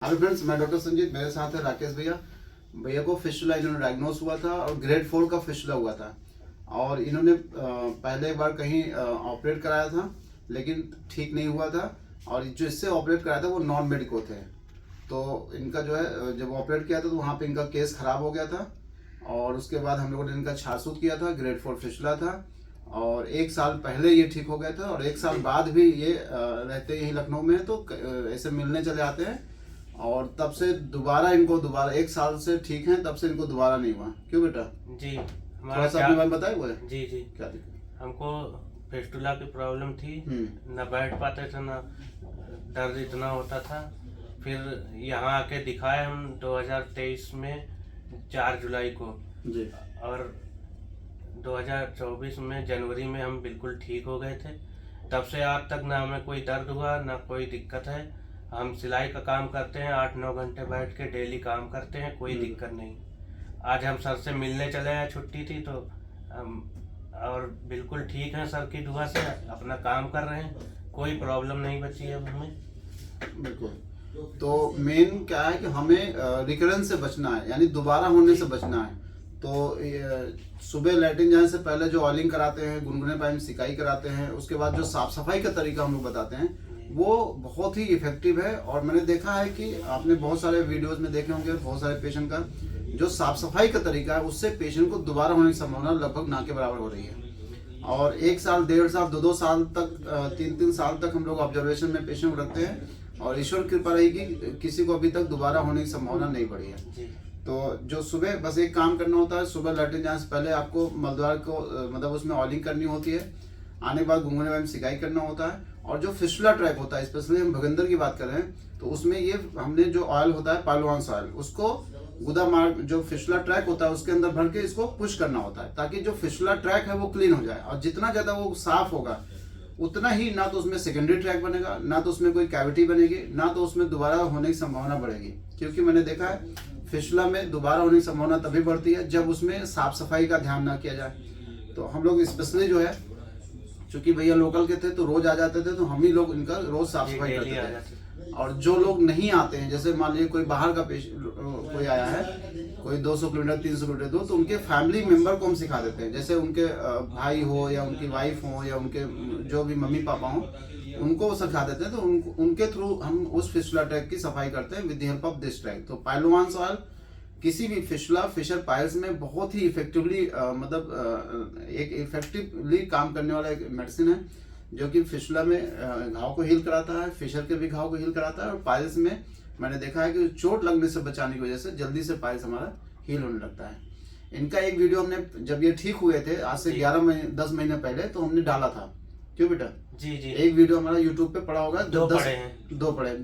Hello friends, मैं doctor Sanjeet, मेरे साथ है राकेश भैया। भैया को फिस्टुला इन्होंने डायग्नोस हुआ था और ग्रेड 4 का फिस्टुला हुआ था। और इन्होंने पहले एक बार कहीं ऑपरेट कराया था लेकिन ठीक नहीं हुआ था। और जो इससे ऑपरेट कराया था वो नॉन मेडिको थे। तो इनका जो है जब ऑपरेट किया था तो वहाँ पे इनका केस खराब हो गया था। और उसके बाद हम लोगों ने इनका छारसूत किया था, ग्रेड 4 फिस्टुला था। और 1 साल पहले ये ठीक हो गया था और 1 साल बाद भी ये रहते यही लखनऊ में है, तो ऐसे मिलने चले आते हैं। और तब से दोबारा 1 साल से ठीक है, तब से इनको दोबारा नहीं हुआ। क्यों बेटा? जी, थोड़ा सा अपने बारे में बताए हुए। जी जी क्या दिक्कत? हमको फिस्टुला की प्रॉब्लम थी। न बैठ पाते थे, न दर्द इतना होता था। फिर यहाँ आके दिखाए हम 2023 में 4 जुलाई को। जी। और 2024 में जनवरी में हम बिल्कुल ठीक हो गए थे। तब से आज तक ना हमें कोई दर्द हुआ, ना कोई दिक्कत है। हम सिलाई का काम करते हैं, 8-9 घंटे बैठ के डेली काम करते हैं, कोई दिक्कत नहीं। आज हम सर से मिलने चले आए, छुट्टी थी तो हम और बिल्कुल ठीक हैं, सर की दुआ से अपना काम कर रहे हैं, कोई प्रॉब्लम नहीं बची है हमें। बिल्कुल। तो मेन क्या है कि हमें रिकरेंस से बचना है, यानी दोबारा होने से बचना है। तो सुबह लैट्रिन जाने से पहले जो ऑयलिंग कराते हैं, गुनगुने पानी में सिकाई कराते हैं, उसके बाद जो साफ सफाई का तरीका हम लोग बताते हैं वो बहुत ही इफेक्टिव है। और मैंने देखा है कि आपने बहुत सारे वीडियोस में देखे होंगे, बहुत सारे पेशेंट का जो साफ सफाई का तरीका है उससे पेशेंट को दोबारा होने की संभावना लगभग ना के बराबर हो रही है। और 1 साल, 1.5 साल, 2-2 साल तक, 3-3 साल तक हम लोग ऑब्जर्वेशन में पेशेंट रखते हैं। और ईश्वर की कृपा रही कि किसी को अभी तक दोबारा होने की संभावना नहीं बढ़ी है। तो जो सुबह बस एक काम करना होता है, सुबह लैट्रिन जाने से पहले आपको मलद्वार को मतलब उसमें ऑयलिंग करनी होती है। आने के बाद गुनगुने पानी में सिकाई करना होता है। और जो फिस्टुला ट्रैक होता है, स्पेशली हम भगंदर की बात कर रहे हैं, तो उसमें ये हमने जो ऑयल होता है पाइलोवांस ऑयल, उसको गुदा मार्ग जो फिस्टुला ट्रैक होता है उसके अंदर भर के इसको पुश करना होता है, ताकि जो फिस्टुला ट्रैक है वो क्लीन हो जाए। और जितना ज्यादा वो साफ होगा उतना ही ना तो उसमें सेकेंडरी ट्रैक बनेगा, ना तो उसमें कोई कैविटी बनेगी, ना तो उसमें दोबारा होने की संभावना बढ़ेगी। क्योंकि मैंने देखा है फिस्टुला में दोबारा होने की संभावना तभी बढ़ती है जब उसमें साफ सफाई का ध्यान ना किया जाए। तो हम लोग स्पेशली जो है, चूंकि भैया लोकल के थे तो रोज आ जाते थे, तो हम ही लोग इनका रोज साफ सफाई करते थे। और जो लोग नहीं आते हैं, जैसे मान लीजिए कोई बाहर का कोई आया है, कोई 200 किलोमीटर 300 किलोमीटर दूर, तो उनके फैमिली मेंबर को हम सिखा देते हैं। जैसे उनके भाई हो या उनकी वाइफ हो या उनके जो भी मम्मी पापा हो, उनको सिखा देते हैं। तो उनके थ्रू हम उस फिस्टुला ट्रैक की सफाई करते हैं with the help of this track. तो पाइलोवांस ऑयल किसी भी फिस्टुला फिशर पाइल्स में बहुत ही इफेक्टिवली एक इफेक्टिवली काम करने वाला एक मेडिसिन है, जो कि फिस्टुला में घाव को हील कराता है, फिशर के भी घाव को हील कराता है। और पाइल्स में मैंने देखा है कि चोट लगने से बचाने की वजह से जल्दी से पाइल्स हमारा हील होने लगता है। इनका एक वीडियो हमने जब ये ठीक हुए थे आज से 10 महीने पहले, तो हमने डाला था। क्यों बेटा? जी जी। एक वीडियो हमारा यूट्यूब पे पड़ा होगा,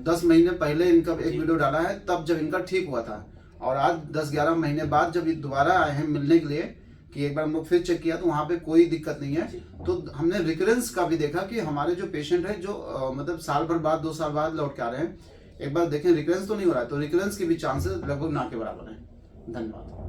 10 महीने पहले इनका एक वीडियो डाला है, तब जब इनका ठीक हुआ था। और आज 10-11 महीने बाद जब ये दोबारा आए हैं मिलने के लिए कि एक बार हम लोग फिर चेक किया तो वहाँ पे कोई दिक्कत नहीं है। तो हमने रिकरेंस का भी देखा कि हमारे जो पेशेंट है जो मतलब साल भर बाद, 2 साल बाद लौट के आ रहे हैं, एक बार देखें रिकरेंस तो नहीं हो रहा है, तो रिकरेंस के भी चांसेस लगभग ना के बराबर हैं। धन्यवाद।